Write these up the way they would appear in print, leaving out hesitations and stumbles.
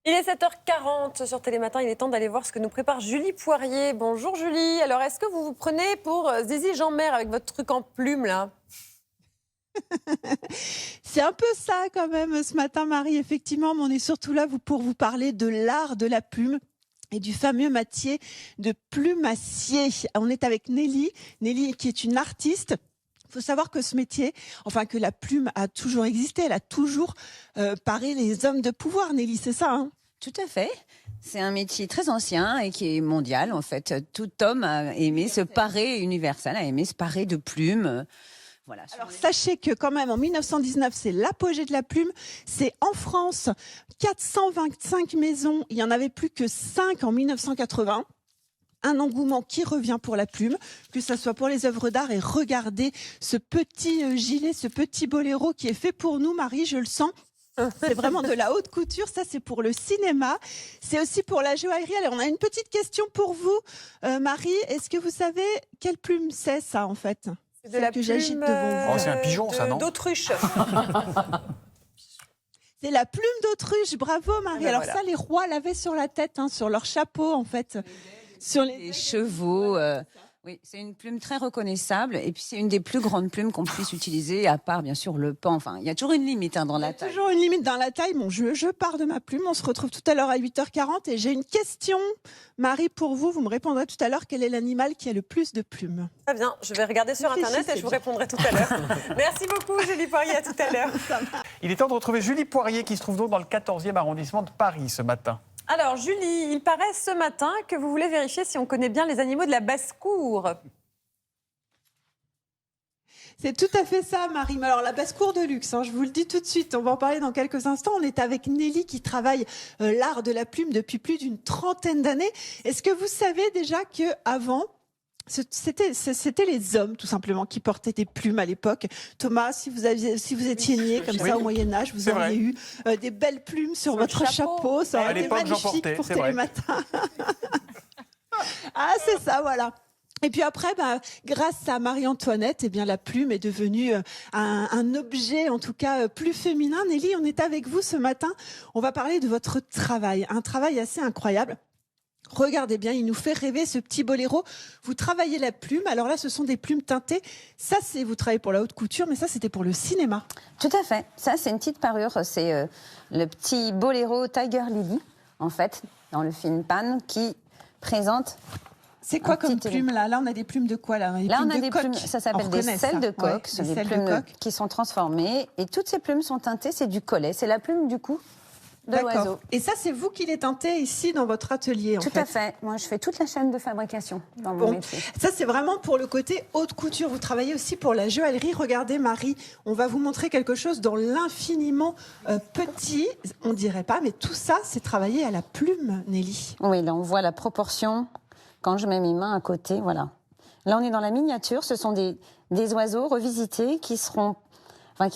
Il est 7h40 sur Télématin, il est temps d'aller voir ce que nous prépare Julie Poirier. Bonjour Julie, alors est-ce que vous vous prenez pour Zizi Jeanmaire avec votre truc en plume là? C'est un peu ça quand même ce matin, Marie, effectivement, mais on est surtout là pour vous parler de l'art de la plume et du fameux métier de plumassier. On est avec Nelly qui est une artiste. Il faut savoir que ce métier, enfin que la plume a toujours existé, elle a toujours paré les hommes de pouvoir, Nelly, c'est ça, hein? Tout à fait. C'est un métier très ancien et qui est mondial, en fait. Tout homme a aimé se parer, universel, a aimé se parer de plumes. Voilà. Alors sachez que quand même en 1919, c'est l'apogée de la plume. C'est en France 425 maisons, il n'y en avait plus que 5 en 1980. Un engouement qui revient pour la plume, que ce soit pour les œuvres d'art. Et regardez ce petit gilet, ce petit boléro qui est fait pour nous, Marie, je le sens. C'est vraiment de la haute couture, ça c'est pour le cinéma, c'est aussi pour la joaillerie. Alors on a une petite question pour vous, Marie, est-ce que vous savez quelle plume c'est ça en fait? C'est de la que plume j'agite devant vous. Oh, c'est un pigeon, ça, non? D'autruche. C'est la plume d'autruche, bravo Marie. Ben Alors voilà. ça, les rois l'avaient sur la tête, hein, sur leur chapeau en fait. Sur Les chevaux. Oui, c'est une plume très reconnaissable et puis c'est une des plus grandes plumes qu'on puisse utiliser, à part bien sûr le pan. Enfin, il y a toujours une limite dans la taille. Toujours une limite dans la taille. Bon, je pars de ma plume. On se retrouve tout à l'heure à 8h40 et j'ai une question, Marie, pour vous. Vous me répondrez tout à l'heure quel est l'animal qui a le plus de plumes. Très bien, je vais regarder sur Internet et je vous répondrai tout à l'heure. Merci beaucoup Julie Poirier, à tout à l'heure. Il est temps de retrouver Julie Poirier qui se trouve donc dans le 14e arrondissement de Paris ce matin. Alors Julie, il paraît ce matin que vous voulez vérifier si on connaît bien les animaux de la basse-cour. C'est tout à fait ça, Marie. Mais alors, la basse-cour de luxe, hein, je vous le dis tout de suite, on va en parler dans quelques instants. On est avec Nelly qui travaille l'art de la plume depuis plus d'une trentaine d'années. Est-ce que vous savez déjà qu'avant, c'était les hommes, tout simplement, qui portaient des plumes à l'époque. Thomas, si vous étiez né comme ça au Moyen-Âge, vous auriez eu des belles plumes sur votre chapeau. Ça aurait À été l'époque, j'en magnifique portais, pour c'est vrai. Télématin. Ah, c'est ça, voilà. Et puis après, grâce à Marie-Antoinette, eh bien, la plume est devenue un objet, en tout cas, plus féminin. Nelly, on est avec vous ce matin. On va parler de votre travail, un travail assez incroyable. Regardez bien, il nous fait rêver ce petit boléro. Vous travaillez la plume. Alors là, ce sont des plumes teintées. Ça, vous travaillez pour la haute couture, mais ça, c'était pour le cinéma. Tout à fait. Ça, c'est une petite parure. C'est le petit boléro Tiger Lily, en fait, dans le film Pan, qui présente. C'est quoi Un comme petit plume là? Là, on a des plumes de quoi là? Là, on a des plumes, ça s'appelle des selles de coq. Ouais, C'est des des selles de plumes coq. qui sont transformées. Et toutes ces plumes sont teintées, c'est du collet. C'est la plume du cou de l'oiseau. Et ça, c'est vous qui les teintez ici dans votre atelier, en fait. Tout à fait. Moi, je fais toute la chaîne de fabrication dans mon métier. Ça, c'est vraiment pour le côté haute couture. Vous travaillez aussi pour la joaillerie. Regardez, Marie, on va vous montrer quelque chose dans l'infiniment petit. On dirait pas, mais tout ça, c'est travaillé à la plume, Nelly. Oui, là, on voit la proportion. Quand je mets mes mains à côté, voilà. Là, on est dans la miniature. Ce sont des oiseaux revisités qui ont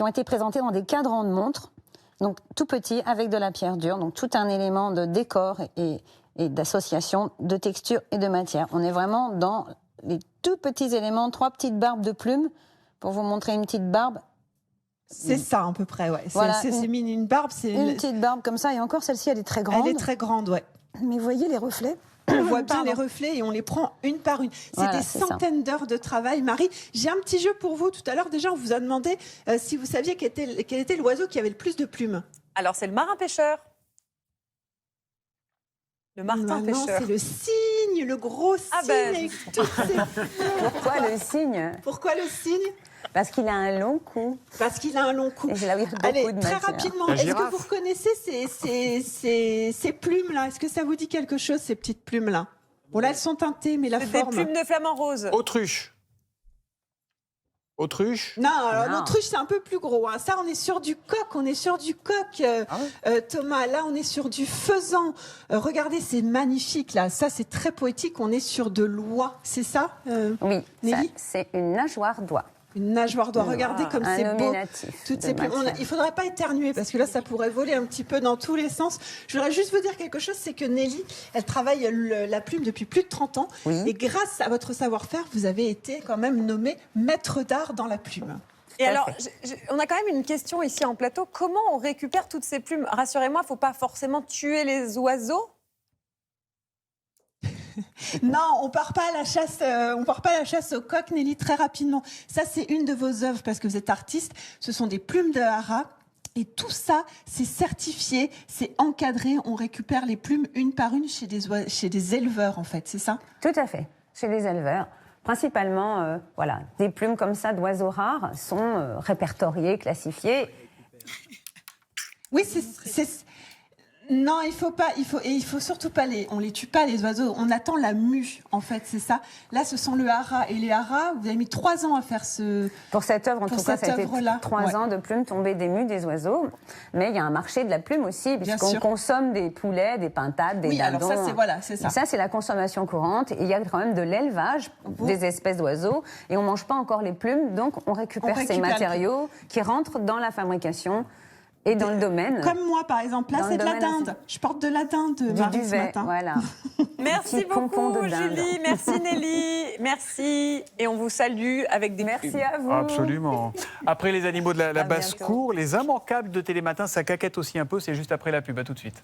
été présentés dans des cadrans de montres. Donc, tout petit, avec de la pierre dure. Donc, tout un élément de décor et d'association de texture et de matière. On est vraiment dans les tout petits éléments, 3 petites barbes de plumes. Pour vous montrer une petite barbe. C'est ça, à peu près, ouais. Voilà, c'est mini, une barbe. Une petite barbe comme ça. Et encore, celle-ci, elle est très grande. Elle est très grande, ouais. Mais vous voyez les reflets? On voit bien les reflets et on les prend une par une. C'est Voilà, des centaines d'heures de travail. Marie, j'ai un petit jeu pour vous. Tout à l'heure, déjà, on vous a demandé si vous saviez quel était l'oiseau qui avait le plus de plumes. Alors c'est le marin-pêcheur. Le Non, martin-pêcheur. c'est le cygne, le gros cygne. Ah ben. avec toutes ses- Pourquoi le cygne? Pourquoi le cygne? Parce qu'il a un long cou. Parce qu'il a un long cou. Et c'est là où il y a beaucoup Allez, de très matière. rapidement, La est-ce que girafe. vous reconnaissez ces plumes-là? Est-ce que ça vous dit quelque chose, ces petites plumes-là? Bon, là, elles sont teintées, mais la C'est des forme... plumes de flamant rose. Autruche. Autruche. Non, alors Non. l'autruche, c'est un peu plus gros. Hein. Ça, on est sur du coq. Thomas, là, on est sur du faisan. Regardez, c'est magnifique, là. Ça, c'est très poétique. On est sur de l'oie. C'est ça, Oui, Nelly c'est une nageoire d'oie. Une nageoire d'oie. Regardez comme Un c'est beau. nominatif Toutes de ces plumes. matière. Il ne faudrait pas éternuer parce que là, ça pourrait voler un petit peu dans tous les sens. Je voudrais juste vous dire quelque chose, c'est que Nelly, elle travaille la plume depuis plus de 30 ans. Oui. Et grâce à votre savoir-faire, vous avez été quand même nommée maître d'art dans la plume. Et à alors, fait. on a quand même une question ici en plateau. Comment on récupère toutes ces plumes? Rassurez-moi, il ne faut pas forcément tuer les oiseaux. Non, on part pas à la chasse. On part pas à la chasse au coq, Nelly, très rapidement. Ça, c'est une de vos œuvres parce que vous êtes artiste. Ce sont des plumes de haras. Et tout ça, c'est certifié, c'est encadré. On récupère les plumes une par une chez des éleveurs, en fait, c'est ça? Tout à fait, chez les éleveurs. Principalement, voilà, des plumes comme ça d'oiseaux rares sont répertoriées, classifiées. Oui, non, il faut surtout pas on les tue pas, les oiseaux. On attend la mue, en fait, c'est ça. Là, ce sont le haras. Et les haras, vous avez mis 3 ans à faire Pour cette œuvre, en tout cas, ça a été 3 ans de plumes tombées des mues des oiseaux. Mais il y a un marché de la plume aussi, puisqu'on consomme des poulets, des pintades, des dindons. Alors ça, c'est ça. Ça, c'est la consommation courante. Et il y a quand même de l'élevage des espèces d'oiseaux. Et on mange pas encore les plumes, donc on récupère ces matériaux qui rentrent dans la fabrication. Et dans le domaine. Comme moi, par exemple. Là, c'est de la dinde. Je porte de la dinde, Marie, ce matin. Voilà. Merci beaucoup, Julie. Merci, Nelly. Merci. Et on vous salue avec des Merci plumes. à vous. Absolument. Après les animaux de la À basse-cour, les immanquables de Télématin, ça caquette aussi un peu. C'est juste après la pub. À tout de suite.